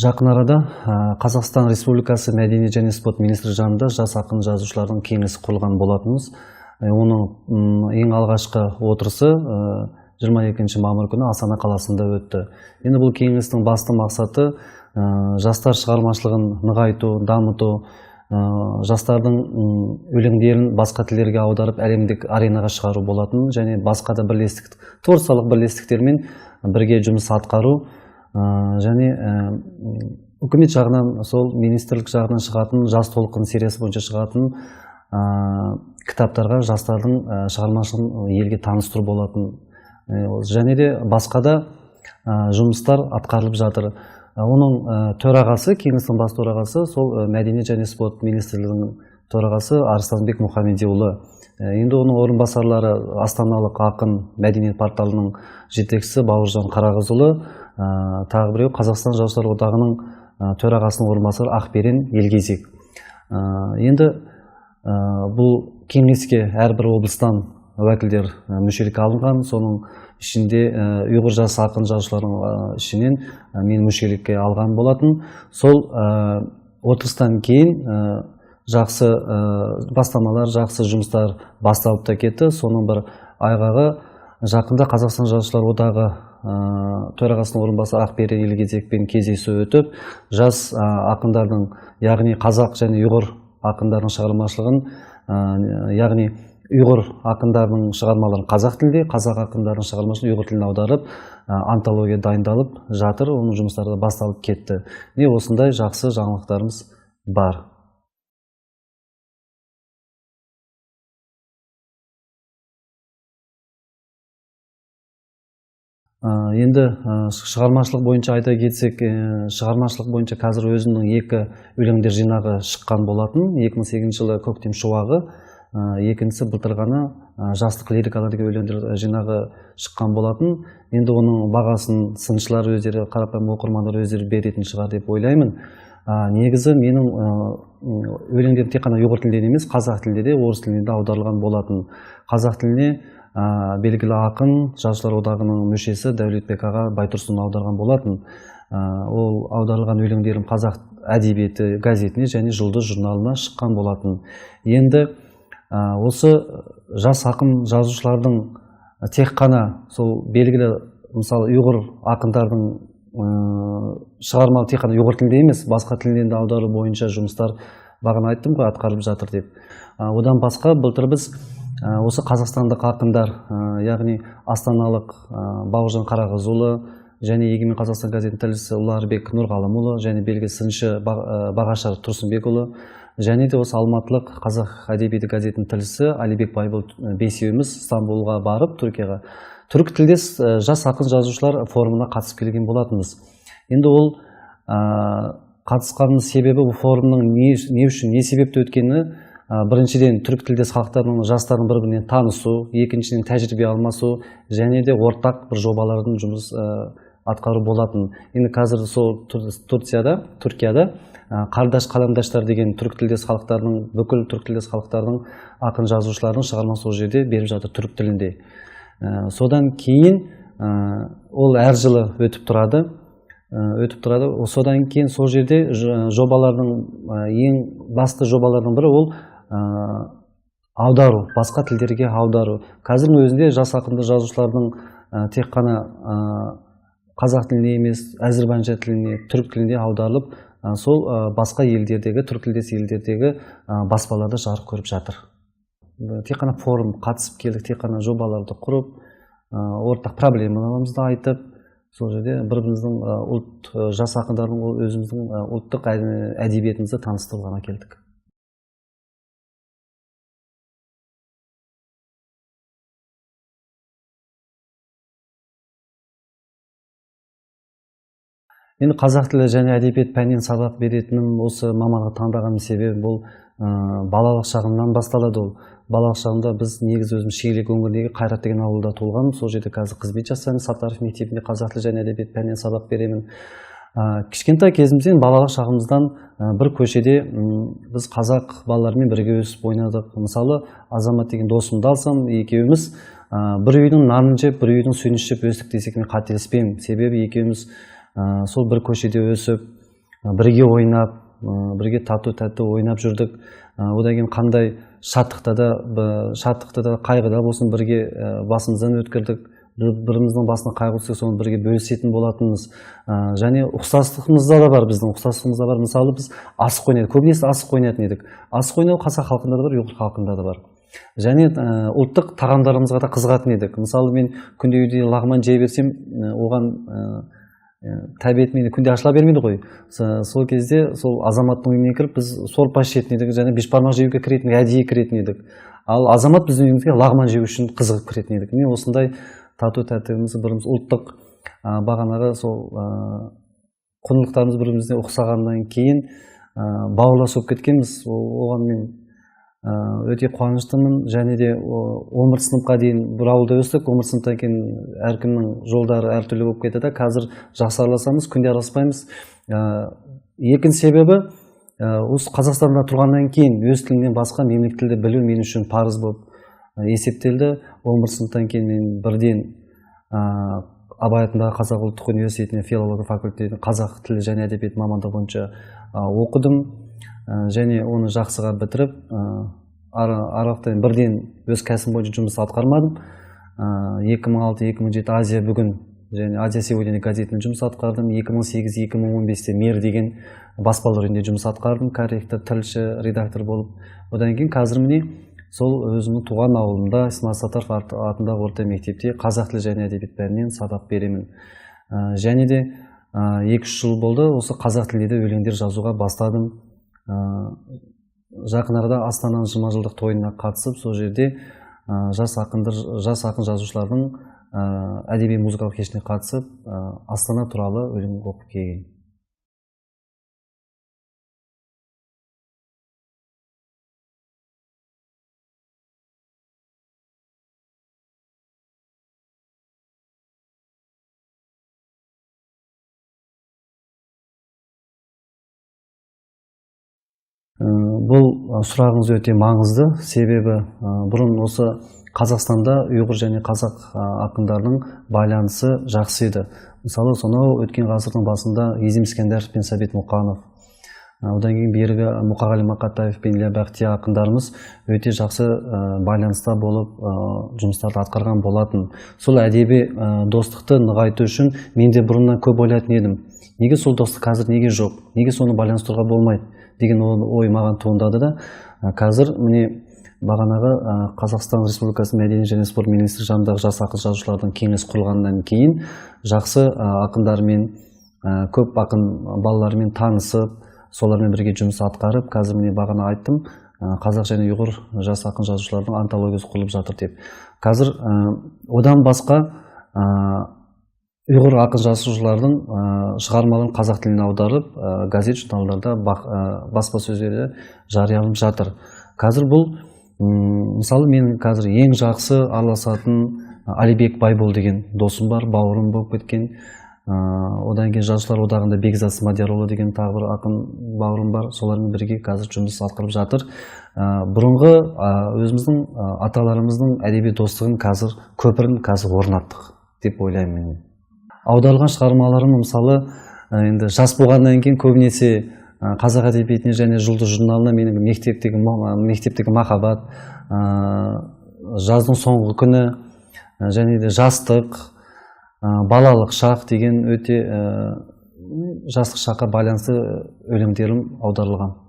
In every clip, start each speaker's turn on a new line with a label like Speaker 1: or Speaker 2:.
Speaker 1: Жақын арада Қазақстан Республикасы Мәдениет және спорт министрі жанында жас ақын жазушылардың кеңесі құрылған болатынбыз. Оның ең алғашқы отырысы 22 мамыр күні Астана қаласында өтті. Енді бұл кеңестің басты мақсаты жастар шығармашылығын нығайту, дамыту, жастардың өлеңдерін басқа тілдерге аударып әлемдік аренаға шығару болатын, және басқа да творчестволық бірлестіктермен бірге жұмыс атқару, және үкімет жағынан, сол министрлік жағынан шығатын жас толқын сериясы бойынша шығатын кітаптарға жастардың шығармашылығын елге таныстыру болатын, және де басқа да жұмыстар атқарылып жатыр. Оның төрағасы, кеңестің бас төрағасы, сол Мәдениет және спорт министрлігінің төрағасы Арыстанбек Мұхамедиұлы. Енді оның орынбасарлары астаналық ақын мәдениет порталының жетекшісі Бауыржан Қарағызұлы, тағы біреу Қазақстан Жазушылар одағының төрағасының орынбасары Ақберен Елгезек. Енді бұл кеңеске әрбір облыстан уәкілдер мүшелікке алынған, соның ішінде ұйғыр жас ақын жазушылардың ішінен мен мүшелікке алған болатын. Сол отырыстан кейін жақсы бастамалар, жақсы жұмыстар басталып та кетті. Соның бір айғағы жақында Қазақстан Жазушылар одағы төрағасының орынбасары Ақберен Елгезекпен кездесу өтіп, жас ақындардың, яғни қазақ және ұйғыр ақындардың шығармашылығын, яғни ұйғыр ақындардың шығармаларын қазақ тілде, қазақ ақындардың шығармашылығын ұйғыр тіліне аударып, антология дайындалып жатыр. Оның жұмыстары басталып кетті. Осындай жақсы жаңалықтарымыз бар. Енді шығармашылық бойынша айта кетсек, шығармашылық бойынша қазір өзімнің 2 өлеңдер жинағы шыққан болатын. 2008 жылы «Көктем шуағы», екіншісі былтыр ғана «Жастық лирикалардегі өлеңдер» жинағы шыққан болатын. Енді оның бағасын сыншылар өздері, қарапайым оқырмандар өздері беретін шығар деп ойлаймын. Негізі менің өлеңдерім тек қана ұйғыр тілінде емес, қазақ тілінде де, орыс тілінде де аударылған болатын. Қазақ тіліне белгілі ақын, жазушылар одағының мүшесі Дәулетбек аға Байтұрсын аударған болатын. Ол аударылған өлеңдерім қазақ әдебиеті газетіне және Жұлдыз журналына шыққан болатын. Енді осы жас ақын жазушылардың тек қана сол белгілі, мысалы ұйғыр ақындардың шығармалы тек қана ұйғыр тілінде емес, басқа тілден де аудару бойынша жұмыстар, бағана айттым ғой, атқарылып жатыр деп. Одан басқа былтыр біз осы қазақстандық ақындар, яғни астаналық Бауыржан Қарағызұлы және Егемен Қазақстан газетінің тілшісі Ұларбек Нұрғалымұлы және белгілі сыншы Бағашар Тұрсынбекұлы, және де осы алматылық қазақ әдебиеті газетінің тілшісі Алибек Байбол бесеуіміз Стамбулға барып, Түркияға түрік тілдес жас ақын жазушылар форумына қатысып келген болатынбыз. Енді ол қатысқанның себебі, бұл форумның не үшін, не себепті өткені, біріншіден түрік тілдес халықтардың, жастардың бір-біріне танысу, екіншіден тәжірибе алмасу, және де ортақ бір жобалардың жұмыс атқару болатын. Енді қазір сол Түркияда Қардаш қаламдаштар деген түрік тілдес халықтардың, бүкіл түрік тілдес халықтардың ақын жазушылардың шығармасы сол жерде беріп жатыр түрік тілінде. Содан кейін ол әр жылы өтіп тұрады. Содан кейін сол жерде жобалардың, ең басты жобалардың бірі ол аудару, басқа тілдерге аудару. Қазірдің өзінде жас ақынды жазушылардың тек қана қазақ тіліне емес, әзірбайжан тіліне, түрік тіліне аударылып, сол басқа елдердегі, түрік тілдес елдердегі баспаларда жарық көріп жатыр. Тек қана форум қатысып келдік, тек қана жобаларды құрып, ортақ проблемаларымызды айтып, сол жерде бір-біріміздің жас ақындардың өзіміздің ұлттық әдебиетімізді таныстырып ғана келдік. Енді қазақ тілі және әдебиет пәнінен сабақ беретінім, осы мамандыққа таңдаған себебі бұл балалық шағымнан басталады. Ол балалық шағымда біз негізі өзім Шегелек өңіріндегі Қайрат деген ауылда туылғанмын. Сол жерде қазір қызмет жасаймын. Саттаров мектебінде қазақ тілі және әдебиет пәнінен сабақ беремін. Кішкентай кезімізден, балалық шағымыздан бір көшеде біз қазақ балаларымен бірге өсіп ойнадық. Мысалы, Азамат деген досымды алсам, екеуміз бір үйдің нанын жеп, бір үйдің сүйін ішіп өстік десек мен қателеспеймін. Себебі екеуміз сол бір көшеде өсіп, бірге ойнап, бірге тату-тәтті ойнап жүрдік. Одан кейін қандай шаттықта да қайғыда болсын бірге басымыздан өткірдік. Біріміздің басына қайғы түссе соны бірге бөлісетін болатынбыз. Және ұқсастығымызда да бар, біздің ұқсастығымызда бар. Мысалы біз асық ойнадық, көбінесе асық ойнайтын едік. Асық ойнау қазақ халқында да бар, ұйғыр халқында да бар. Және ұлттық тағамдарымызға да қызығатын едік. Мысалы мен күнде үйде лағман жей берсем, оған тәбетімен күнде ашыла бермейді ғой. Сол кезде сол азаматтың үйіне кіріп біз сорпа ішетін едік, және бешбармақ жеуге кіретін, әдейі кіретін едік. Ал азамат біздің үйімізге лағман жеу үшін қызығып кіретін едік. Мен осындай тату-тәттіміз, біріміз ұлттық бағанағы сол құндылықтарымыз бірімізге ұқсағаннан кейін бауырлас болып кеткенбіз. Оған мен өте қуаныштымын. Және де 11 сыныпқа дейін бір ауылда өстік. 11 сыныптан кейін әркімнің жолдары әртүрлі болып кетеді. Қазір жақсы араласамыз, күнде араласпаймыз. Екінші себебі, осы Қазақстанда тұрғаннан кейін өз тілімнен басқа мемлекеттік тілді білу мен үшін парыз болып есептелді. 11 сыныптан кейін мен бірден Абай атындағы Қазақ ұлттық университетіне филология факультетіне қазақ тілі және әдебиет мамандығы бойынша оқыдым. Және оны жақсыға бітіріп, аралықтан бірден өз кәсібім бойынша жұмыс атқармадым. 2006-2007 Азия бүгін және Азия сегодня газетінің жұмыс атқардым. 2008-2015-те Мер деген баспалар үйінде жұмыс атқардым, корректор, тілші, редактор болып. Одан кейін қазір міне сол өзімнің туған ауылымда Исмаил Саттаров атындағы орта мектепте қазақ тілі және әдебиет пәнінен сабақ беремін. Және де 2-3 жыл болды осы қазақ тілінде өлеңдер жазуға бастадым. Жақын арада Астананың 20 жылдық тойына қатысып, сол жерде жас ақын жазушылардың әдеби музыкалық кешіне қатысып, Астана туралы өлең оқып келген. Бұл сұрағыңыз өте маңызды, себебі бұрын осы Қазақстанда ұйғыр және қазақ ақындарының байланысы жақсы еді. Мысалы, сонау өткен ғасырдың басында Езим Искендеров пен Сәбит Мұқанов, одан кейін бергі Мұқағали Мақатаев пен Илья Бахтия ақындарымыз өте жақсы байланыста болып жұмыстарды атқарған болатын. Сол әдеби достықты нығайту үшін мен де бұрыннан көп ойлайтын едім. Неге сол достық қазір неге жоқ? Неге соны байланыстыруға болмайды? Деген ой маған туындады да, қазір міне бағанағы Қазақстан Республикасы мәдениет және спорт министрі жанындағы жас ақын жазушылардың кеңес құрылғаннан кейін жақсы ақындармен, көп ақын балалармен танысып, солармен бірге жұмыс атқарып, қазір міне бағана айттым, қазақ және ұйғыр жас ақын жазушылардың антологиясы құрылып жатыр деп. Қазір одан басқа ұйғыр ақын жазушылардың шығармаларын қазақ тіліне аударып, газет журналдарда баспасөздерде жарияланып жатыр. Қазір бұл, мысалы, мен қазір ең жақсы араласатын Алибек Байбол деген досым бар, бауырым болып кеткен. Одан кейін жазушылар одағында Бекзат Смадиярұлы деген тағы бір ақын бауырым бар. Солармен бірге қазір жұмыс атқарып жатыр. Бұрынғы өзіміздің аталарымыздың әдеби достығын қазір көпірін қазір орнаттық деп ойлаймын мен. Аударылған шығармаларым, мысалы, енді жас болғаннан кейін көбінесе қазақ әдебиетіне және Жұлдыз журналына менің мектептегі махаббат, жаздың соңғы күні және де жастық, балалық шақ деген өте жастық шаққа байланысты өлеңдерім аударылған.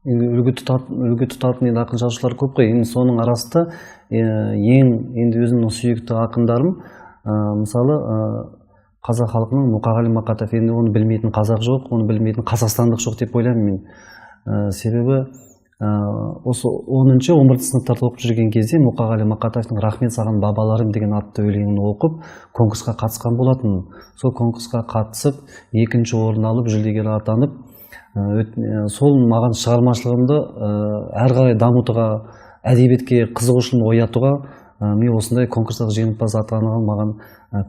Speaker 1: Үлгі тұтатын енді ақын жазушылар көп қой. Енді соның арасында енді өзімнің сүйікті ақындарым, мысалы, қазақ халқының Мұқағали Мақатаев. Енді оны білмейтін қазақ жоқ, оны білмейтін қазақстандық жоқ деп ойлаймын мен. Себебі осы 10-11 сыныптарда оқып жүрген кезде Мұқағали Мақатаевтың «Рахмет саған бабаларым» деген атты өлеңін оқып, конкурсқа қатысқан болатын. Сол конкурсқа қатысып, 2-ші орын алып, жүлдегер атанып, сол маған шығармашылығымды әрі қарай дамытуға, әдебиетке қызығушылығын оятуға, мен осындай конкурстағы жеңімпаз атануға маған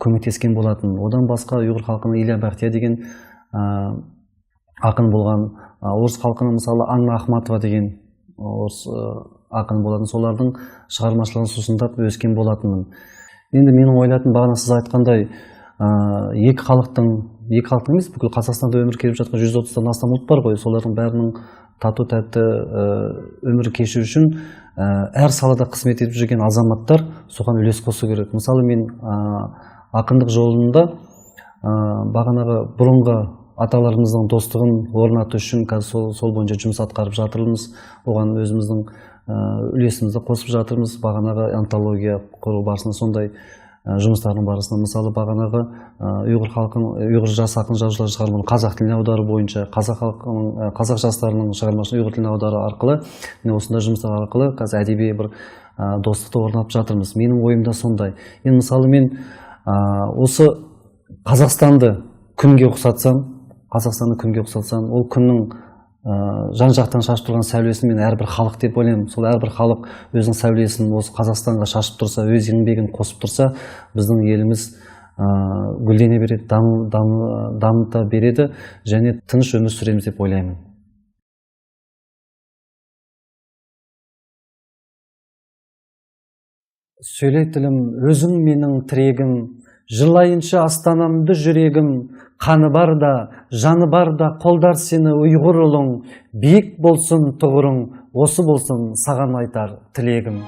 Speaker 1: көмектескен болатын. Одан басқа ұйғыр халқының Илья Бахтия деген ақын болған. Орыс халқының мысалы Анна Ахматова деген орыс ақын болатын, солардың шығармашылығын сусындап өскен болатынмын. Енді менің ойлайтыным, бағана сіз айтқандай, екі халықтың емес, бүкіл Қазақстанда өмір келіп жатқан 130-тан астам ұлт бар ғой, солардың бәрінің тату тәтті өмір кешу үшін әр салада қызмет етіп жүрген азаматтар соған үлес қосу керек. Мысалы, мен ақындық жолында бағанағы бұрынғы аталарымыздың достығын орнату үшін қазір сол бойынша жұмыс атқарып жатырмыз. Оған өзіміздің үлесімізді қосып жатырмыз. Бағанағы антология құру барысында сондай жұмыстардың барысында, мысалы, бағанағы ұйғыр жас ақын жазушылар шығарманы қазақ тіліне аудару бойынша, қазақ жастарының шығармасын ұйғыр тіліне аудару арқылы, осындай жұмыстар арқылы қазір әдеби бір достықты орнатып жатырмыз. Менің ойымда сондай. Енді мысалы, мен осы Қазақстанды күнге ұқсатсам, ол күннің жан-жақтан шашып тұрған сәулесін мен әрбір халық деп ойлаймын. Сол әрбір халық өзінің сәулесін осы Қазақстанға шашып тұрса, өз еңбегін қосып тұрса, біздің еліміз гүлдене береді, дамыта береді және тыныш өмір сүреміз деп ойлаймын. Сөйлей тілім, өзің менің тірегім, жырлайыншы астанамды жүрегім, қаны бар да, жаны бар да, қолдар сені ұйғыр ұлың, биік болсын тұғырың, осы болсын саған айтар тілегім.